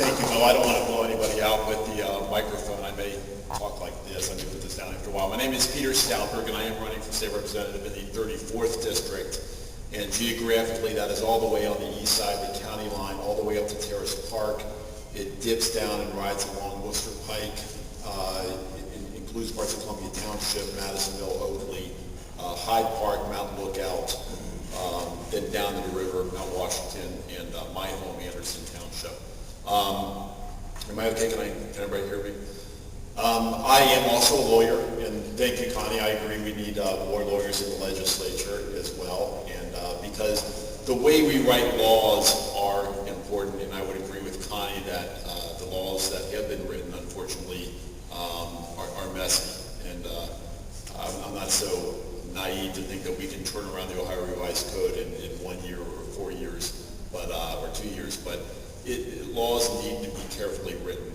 Thank you, Mo. I don't want to blow anybody out with the microphone. I may talk like this. I may put this down after a while. My name is Peter Stautberg, and I am running for state representative in the 34th district. And geographically, that is all the way on the east side of the county line, all the way up to Terrace Park. It dips down and rides along Worcester Pike. It includes parts of Columbia Township, Madisonville, Oakley, Hyde Park, Mountain Lookout, then down to the river, Mount Washington, and my home, Anderson Township. Am I okay? Can everybody hear me? I am also a lawyer, and thank you, Connie. I agree we need more lawyers in the legislature as well, and because the way we write laws are important, and I would agree with Connie that the laws that have been written, unfortunately, are messy, and I'm not so naive to think that we can turn around the Ohio Revised Code in 1 year or 4 years, or 2 years, but laws need to be carefully written.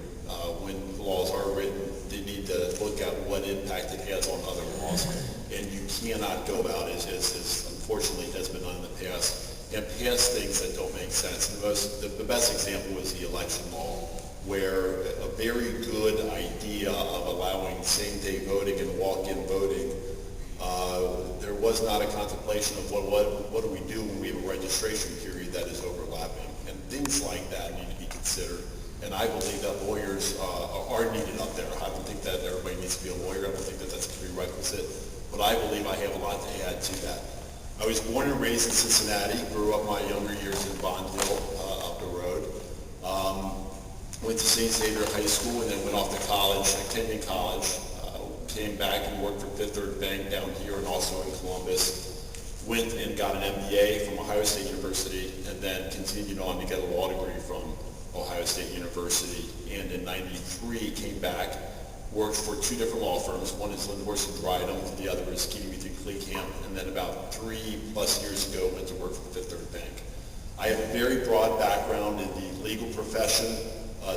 When laws are written, they need to look at what impact it has on other laws. And you cannot go about it, as unfortunately has been done in the past, and pass things that don't make sense. The best example was the election law, where a very good idea of allowing same-day voting and walk-in voting, there was not a contemplation of what do we do when we have a registration period that is overlapping. And things like that need to be considered. And I believe that lawyers are needed up there. I don't think that everybody needs to be a lawyer. I don't think that that's a prerequisite. But I believe I have a lot to add to that. I was born and raised in Cincinnati, grew up my younger years in Bonneville, up the road. Went to St. Xavier High School and then went off to college, Kenyon College. Came back and worked for Fifth Third Bank down here and also in Columbus. Went and got an MBA from Ohio State University and then continued on to get a law degree from Ohio State University. And in '93 came back, worked for 2 different law firms. One is Lindhorst and Dryden, the other is Keating Cleacamp. And then about 3+ years ago went to work for Fifth Third Bank. I have a very broad background in the legal profession,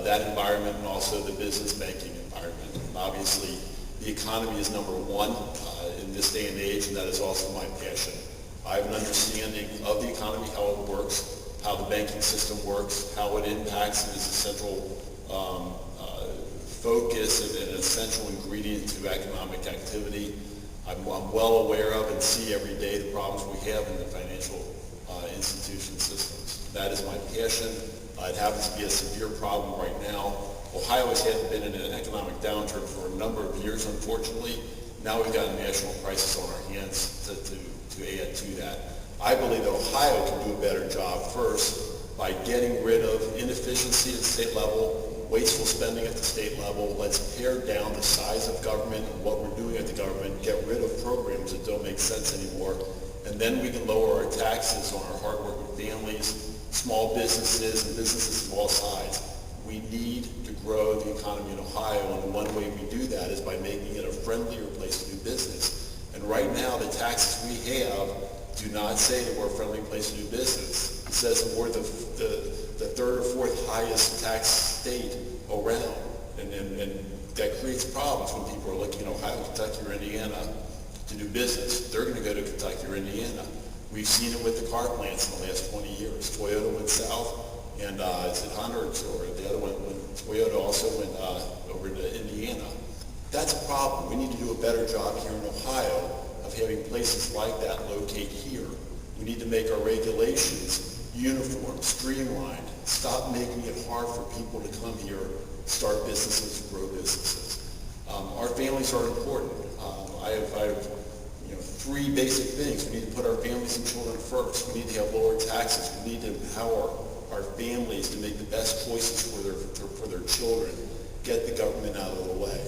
that environment, and also the business banking environment. And obviously, the economy is number one in this day and age, and that is also my passion. I have an understanding of the economy, how it works, how the banking system works, how it impacts and is a central focus and an essential ingredient to economic activity. I'm well aware of and see every day the problems we have in the financial institution systems. That is my passion. It happens to be a severe problem right now. Ohio has been in an economic downturn for a number of years, unfortunately. Now we've got a national crisis on our hands to add to that. I believe that Ohio can do a better job first by getting rid of inefficiency at the state level, wasteful spending at the state level. Let's pare down the size of government and what we're doing at the government, get rid of programs that don't make sense anymore, and then we can lower our taxes on our hardworking families, small businesses, and businesses of all sides. We need to grow the economy in Ohio, and one way we do that is by making it a friendlier place to do business. And right now, the taxes we have do not say that we're a friendly place to do business. It says that we're the 3rd or 4th highest tax state around, and that creates problems when people are looking at Ohio, Kentucky, or Indiana to do business. They're going to go to Kentucky or Indiana. We've seen it with the car plants in the last 20 years. Toyota went south. And is it Honda or the other one? Toyota also went over to Indiana. That's a problem. We need to do a better job here in Ohio of having places like that locate here. We need to make our regulations uniform, streamlined, stop making it hard for people to come here, start businesses, grow businesses. Our families are important. I have 3 basic things. We need to put our families and children first. We need to have lower taxes. We need to empower our families to make the best choices for their children, get the government out of the way.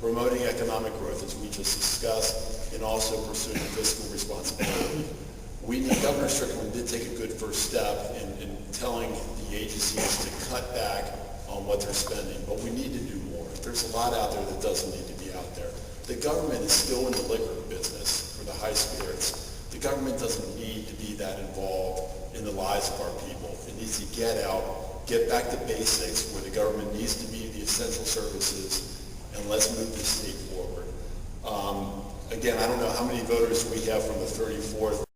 Promoting economic growth, as we just discussed, and also pursuing fiscal responsibility. Governor Strickland did take a good first step in telling the agencies to cut back on what they're spending, but we need to do more. There's a lot out there that doesn't need to be out there. The government is still in the liquor business for the high spirits. The government doesn't need to be that involved in the lives of our people. It needs to get out, get back to basics where the government needs to be the essential services, and let's move this state forward. Again, I don't know how many voters we have from the 34th.